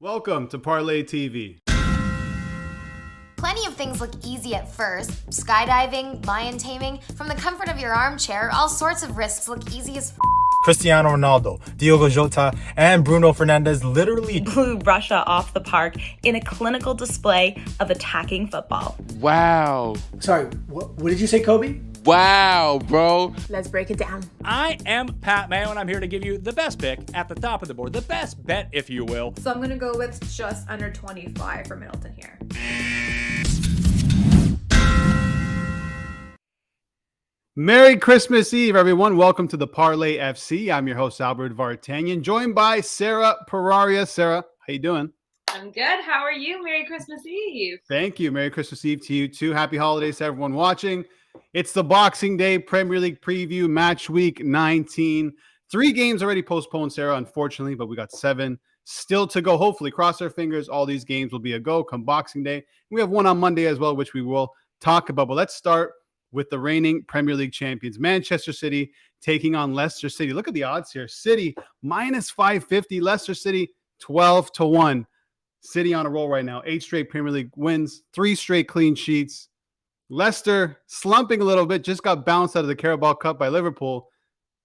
Welcome to Parleh TV. Plenty of things look easy at first. Skydiving, lion taming. From the comfort of your armchair, all sorts of risks look easy as Cristiano Ronaldo, Diogo Jota, and Bruno Fernandes literally blew Russia off the park in a clinical display of attacking football. Wow. Sorry, what did you say, Kobe? Wow, bro. Let's break it down. I am Pat Mayo, and I'm here to give you the best pick at the top of the board, the best bet, if you will. So I'm going to go with just under 25 for Middleton here. Merry Christmas Eve, everyone. Welcome to the Parleh FC. I'm your host, Albert Vartanian, joined by Sarah Pararia. Sarah, how you doing? I'm good. How are you? Merry Christmas Eve. Thank you. Merry Christmas Eve to you, too. Happy holidays to everyone watching. It's the Boxing Day Premier League preview, match week 19. 3 games already postponed, Sarah, unfortunately, but we got 7 still to go. Hopefully, cross our fingers, all these games will be a go come Boxing Day. We have one on Monday as well, which we will talk about. But let's start with the reigning Premier League champions, Manchester City, taking on Leicester City. Look at the odds here. City, minus 550. Leicester City, 12-1. City on a roll right now. 8 straight Premier League wins, 3 straight clean sheets. Leicester slumping a little bit, just got bounced out of the Carabao Cup by Liverpool.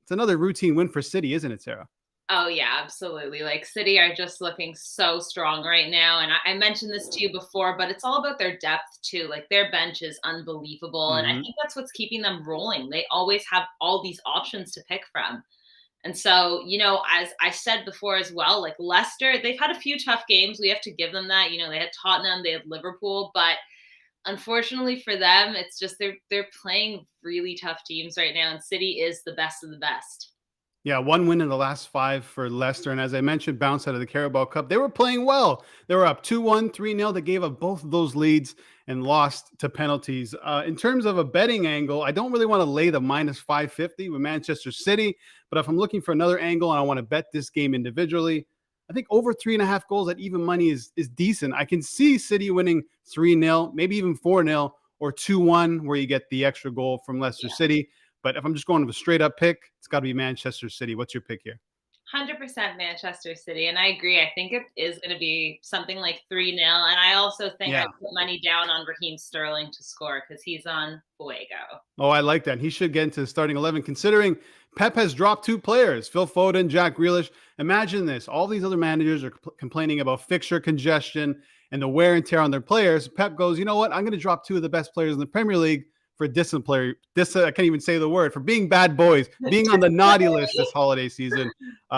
It's another routine win for City, isn't it, Sarah? Oh, yeah, absolutely. Like, City are just looking so strong right now. And I mentioned this to you before, but it's all about their depth, too. Like, their bench is unbelievable. And I think that's what's keeping them rolling. They always have all these options to pick from. And so, you know, as I said before as well, like Leicester, they've had a few tough games. We have to give them that. You know, they had Tottenham, they had Liverpool, but unfortunately for them, it's just they're playing really tough teams right now, and City is the best of the best. Yeah, 1 win in the last 5 for Leicester. And as I mentioned, bounced out of the Carabao Cup. They were playing well. They were up 2-1, 3-0. They gave up both of those leads and lost to penalties. In terms of a betting angle, I don't really want to lay the minus 550 with Manchester City. But if I'm looking for another angle and I want to bet this game individually, I think over 3.5 goals at even money is decent. I can see City winning 3-0, maybe even 4-0 or 2-1, where you get the extra goal from Leicester City. But if I'm just going with a straight up pick, it's got to be Manchester City. What's your pick here? 100% Manchester City. And I agree. I think it is going to be something like 3-0. And I also think I put money down on Raheem Sterling to score because he's on fuego. Oh, I like that. He should get into the starting 11, considering Pep has dropped 2 players, Phil Foden, Jack Grealish. Imagine this. All these other managers are complaining about fixture congestion and the wear and tear on their players. Pep goes, you know what? I'm going to drop 2 of the best players in the Premier League for discipline. I can't even say the word, for being bad boys, being on the naughty list this holiday season.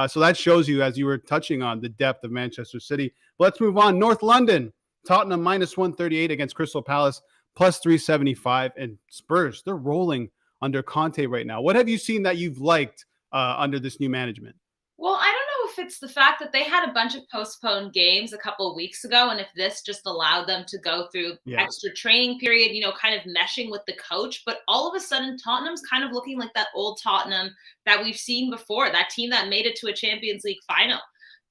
So that shows you, as you were touching on, the depth of Manchester City. But let's move on. North London, Tottenham minus 138 against Crystal Palace, plus 375. And Spurs, they're rolling under Conte right now. What have you seen that you've liked under this new management? Well, I don't know if it's the fact that they had a bunch of postponed games a couple of weeks ago, and if this just allowed them to go through extra training period, you know, kind of meshing with the coach. But all of a sudden, Tottenham's kind of looking like that old Tottenham that we've seen before, that team that made it to a Champions League final.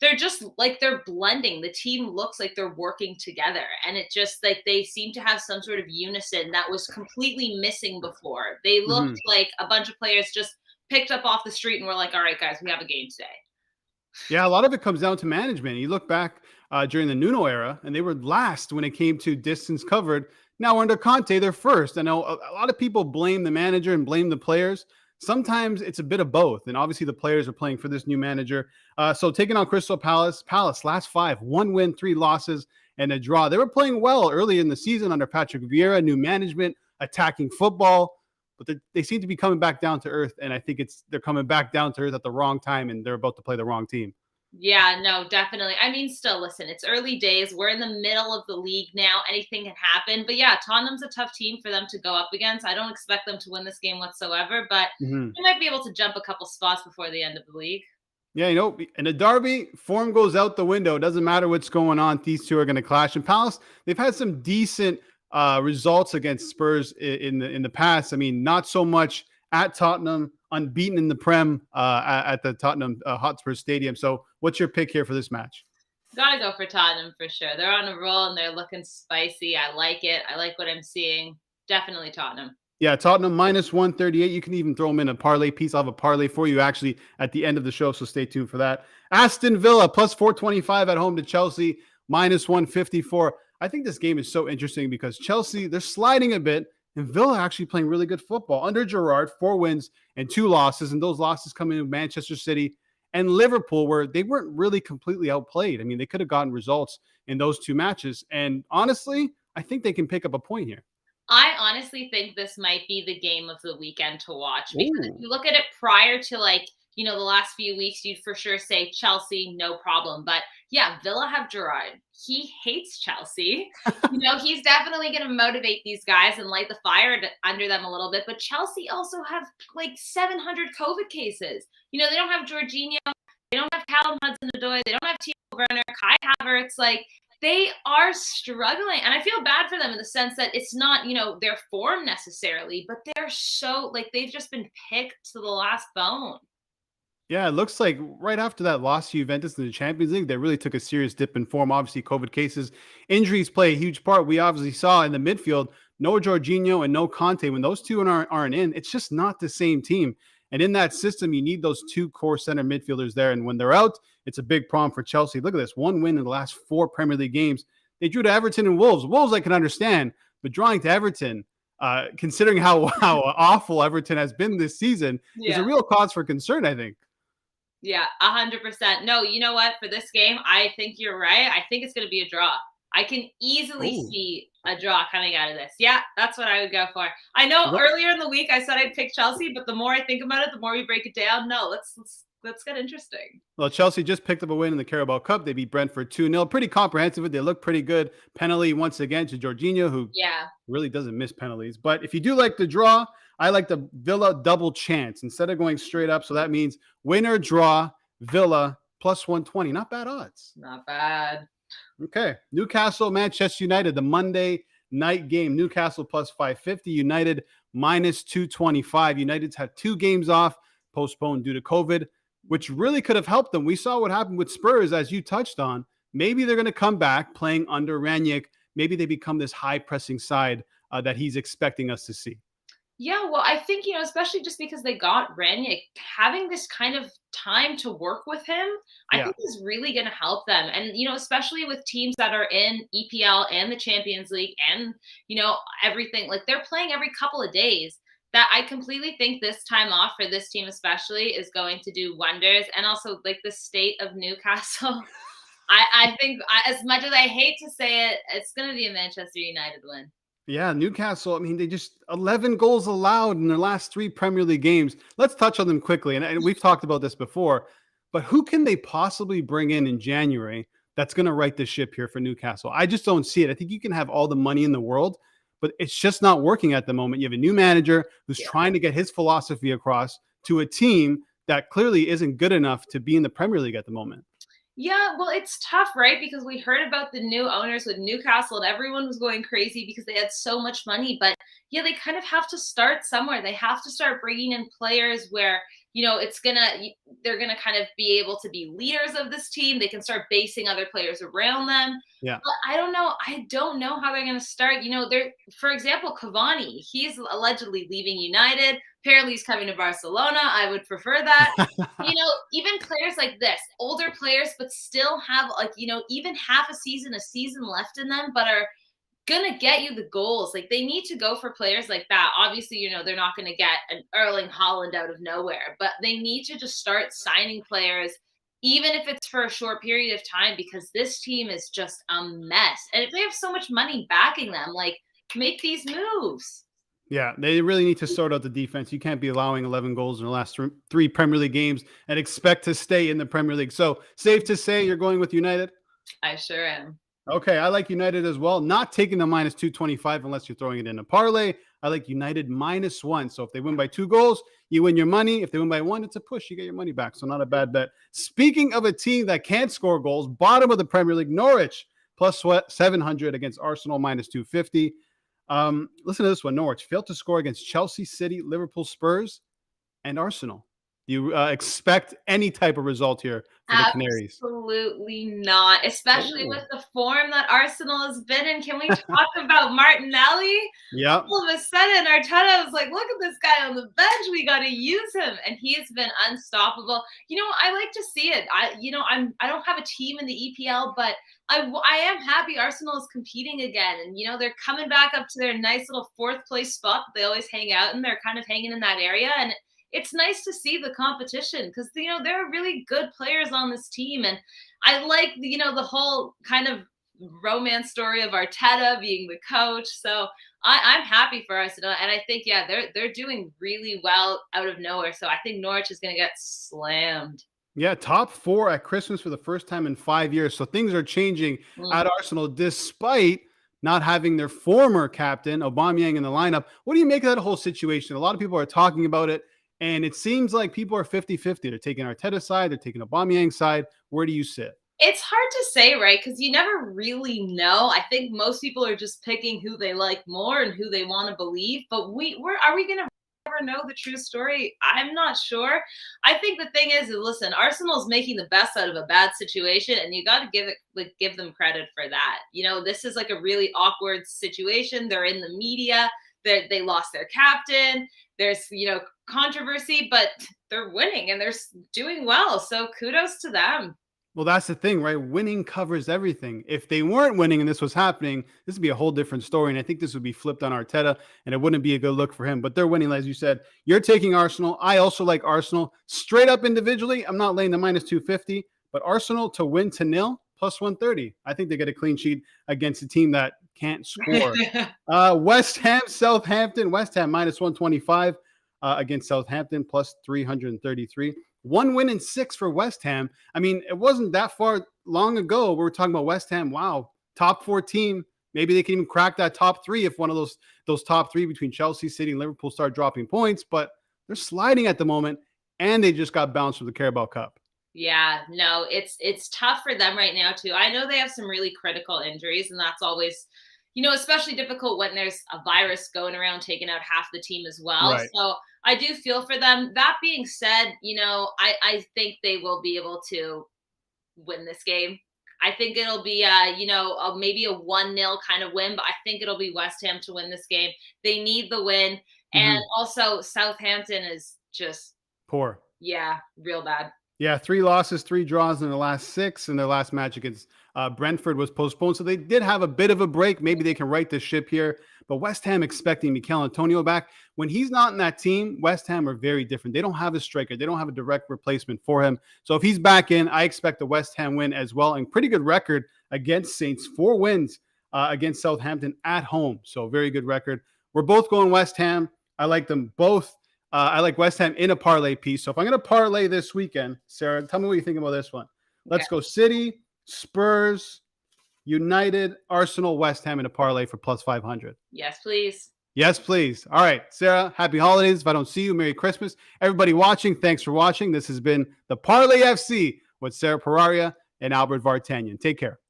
They're just like, they're blending. The team looks like they're working together, and it just like they seem to have some sort of unison that was completely missing before. They looked like a bunch of players just picked up off the street and we're like, all right, guys, we have a game today. Yeah, a lot of it comes down to management. You look back during the Nuno era, and they were last when it came to distance covered. Now under Conte, they're first. I know a lot of people blame the manager and blame the players. Sometimes it's a bit of both, and obviously the players are playing for this new manager. So taking on Crystal Palace, last 5, 1 win, 3 losses, and a draw. They were playing well early in the season under Patrick Vieira, new management, attacking football. But they seem to be coming back down to earth, and I think they're coming back down to earth at the wrong time, and they're about to play the wrong team. Yeah, no, definitely. I mean, still, listen, it's early days. We're in the middle of the league now. Anything can happen. But yeah, Tottenham's a tough team for them to go up against. I don't expect them to win this game whatsoever, but they might be able to jump a couple spots before the end of the league. Yeah, you know, in a derby, form goes out the window. It doesn't matter what's going on. These two are going to clash. And Palace, they've had some decent results against Spurs in the past. I mean, not so much at Tottenham, unbeaten in the Prem at the Tottenham Hotspur Stadium. So what's your pick here for this match? Gotta go for Tottenham for sure. They're on a roll and they're looking spicy. I like it. I like what I'm seeing. Definitely Tottenham. Yeah, Tottenham minus 138. You can even throw them in a parlay piece. I'll have a parlay for you actually at the end of the show, so stay tuned for that. Aston Villa plus 425 at home to Chelsea minus 154. I think this game is so interesting because Chelsea, they're sliding a bit, and Villa actually playing really good football. Under Gerrard, 4 wins and 2 losses, and those losses come in Manchester City and Liverpool, where they weren't really completely outplayed. I mean, they could have gotten results in those 2 matches, and honestly, I think they can pick up a point here. I honestly think this might be the game of the weekend to watch because if you look at it prior to the last few weeks, you'd for sure say Chelsea, no problem. But yeah, Villa have Gerrard. He hates Chelsea. He's definitely going to motivate these guys and light the fire under them a little bit. But Chelsea also have 700 COVID cases. They don't have Jorginho. They don't have Callum Hudson-Odoi. They don't have Timo Werner, Kai Havertz. They are struggling, and I feel bad for them in the sense that it's not, their form necessarily, but they're so they've just been picked to the last bone. Yeah, it looks like right after that loss to Juventus in the Champions League, they really took a serious dip in form. Obviously, COVID cases, injuries play a huge part. We obviously saw in the midfield, no Jorginho and no Conte. When those two aren't in, it's just not the same team. And in that system, you need those 2 core center midfielders there. And when they're out, it's a big problem for Chelsea. Look at this. 1 win in the last 4 Premier League games. They drew to Everton and Wolves. Wolves I can understand, but drawing to Everton, considering how awful Everton has been this season, is a real cause for concern, I think. Yeah, 100%. No, you know what? For this game, I think you're right. I think it's going to be a draw. I can easily see a draw coming out of this. Yeah, that's what I would go for. I know earlier in the week I said I'd pick Chelsea, but the more I think about it, the more we break it down. No, let's get interesting. Well, Chelsea just picked up a win in the Carabao Cup. They beat Brentford 2-0. Pretty comprehensive. They look pretty good. Penalty once again to Jorginho, who really doesn't miss penalties. But if you do like the draw, I like the Villa double chance instead of going straight up. So that means winner, draw, Villa plus 120. Not bad odds. Not bad. Okay. Newcastle, Manchester United, the Monday night game. Newcastle plus 550. United minus 225. United's had 2 games off, postponed due to COVID, which really could have helped them. We saw what happened with Spurs, as you touched on. Maybe they're going to come back playing under Ranić. Maybe they become this high-pressing side that he's expecting us to see. Yeah, well, I think, especially just because they got Ranić, having this kind of time to work with him, I think is really going to help them. And, especially with teams that are in EPL and the Champions League and, everything, they're playing every couple of days. That I completely think this time off for this team especially is going to do wonders. And also the state of Newcastle. I think as much as I hate to say it, it's going to be a Manchester United win. Yeah, Newcastle, I mean, they just 11 goals allowed in their last 3 Premier League games. Let's touch on them quickly. And we've talked about this before, but who can they possibly bring in January that's going to right the ship here for Newcastle? I just don't see it. I think you can have all the money in the world, but it's just not working at the moment. You have a new manager who's trying to get his philosophy across to a team that clearly isn't good enough to be in the Premier League at the moment. Yeah, well, it's tough, right? Because we heard about the new owners with Newcastle and everyone was going crazy because they had so much money. But yeah, they kind of have to start somewhere. They have to start bringing in players where, they're going to kind of be able to be leaders of this team. They can start basing other players around them. Yeah. But I don't know. I don't know how they're going to start. For example, Cavani, he's allegedly leaving United. Apparently he's coming to Barcelona. I would prefer that. Even players like this, older players, but still have even half a season left in them, but are gonna get you the goals. They need to go for players like that. Obviously, they're not gonna get an Erling Haaland out of nowhere, but they need to just start signing players, even if it's for a short period of time, because this team is just a mess. And if they have so much money backing them, make these moves. Yeah, they really need to sort out the defense. You can't be allowing 11 goals in the last 3 Premier League games and expect to stay in the Premier League. So safe to say you're going with United? I sure am. Okay, I like United as well. Not taking the minus 225 unless you're throwing it in a parlay. I like United -1. So if they win by 2 goals, you win your money. If they win by 1, it's a push. You get your money back. So not a bad bet. Speaking of a team that can't score goals, bottom of the Premier League, Norwich plus 700 against Arsenal -250. Listen to this one. Norwich failed to score against Chelsea, City, Liverpool, Spurs, and Arsenal. Do you expect any type of result here for the Canaries? Absolutely not, especially with the form that Arsenal has been in. Can we talk about Martinelli? Yep. all of a sudden Arteta was like, look at this guy on the bench. We got to use him. And he has been unstoppable. I like to see it. I don't have a team in the EPL, but I am happy Arsenal is competing again. And, they're coming back up to their nice little fourth place spot that they always hang out in. They're kind of hanging in that area. And it's nice to see the competition because, there are really good players on this team. And I like, the whole kind of romance story of Arteta being the coach. So I'm happy for Arsenal. And I think, they're doing really well out of nowhere. So I think Norwich is going to get slammed. Yeah, top 4 at Christmas for the first time in 5 years. So things are changing at Arsenal despite not having their former captain, Aubameyang, in the lineup. What do you make of that whole situation? A lot of people are talking about it, and it seems like people are 50-50. They're taking Arteta's side, they're taking Aubameyang's side. Where do you sit? It's hard to say, right? Because you never really know. I think most people are just picking who they like more and who they want to believe. But are we going to ever know the true story? I'm not sure. I think the thing is listen, Arsenal's making the best out of a bad situation, and you got to give them credit for that. This is like a really awkward situation. They're in the media. They lost their captain. There's controversy, but they're winning and they're doing well. So kudos to them. Well, that's the thing, right? Winning covers everything. If they weren't winning and this was happening, this would be a whole different story. And I think this would be flipped on Arteta, and it wouldn't be a good look for him. But they're winning, as you said. You're taking Arsenal. I also like Arsenal. Straight up individually, I'm not laying the minus 250, but Arsenal to win to 0 plus 130. I think they get a clean sheet against a team that can't score. West Ham, Southampton. West Ham minus 125 against Southampton plus 333. 1 win in 6 for West Ham. I mean, it wasn't that far long ago we were talking about West Ham. Wow, top 4 team. Maybe they can even crack that top 3 if one of those top 3 between Chelsea, City, and Liverpool start dropping points. But they're sliding at the moment, and they just got bounced from the Carabao Cup. Yeah, no, it's tough for them right now too. I know they have some really critical injuries, and that's always, especially difficult when there's a virus going around taking out half the team as well. Right. So I do feel for them. That being said, I think they will be able to win this game. I think it'll be maybe a 1-0 kind of win, but I think it'll be West Ham to win this game. They need the win. And also Southampton is just poor. Yeah, real bad. Yeah, 3 losses, 3 draws in the last 6, and their last match against Brentford was postponed. So they did have a bit of a break. Maybe they can right the ship here. But West Ham expecting Mikel Antonio back. When he's not in that team, West Ham are very different. They don't have a striker. They don't have a direct replacement for him. So if he's back in, I expect a West Ham win as well. And pretty good record against Saints. 4 wins against Southampton at home. So very good record. We're both going West Ham. I like them both. I like West Ham in a parlay piece. So if I'm going to parlay this weekend, Sarah, tell me what you think about this one. Let's go City, Spurs, United, Arsenal, West Ham in a parlay for plus 500. Yes, please. Yes, please. All right, Sarah, happy holidays. If I don't see you, Merry Christmas. Everybody watching, thanks for watching. This has been the Parleh FC with Sarah Pararia and Albert Vartanian. Take care.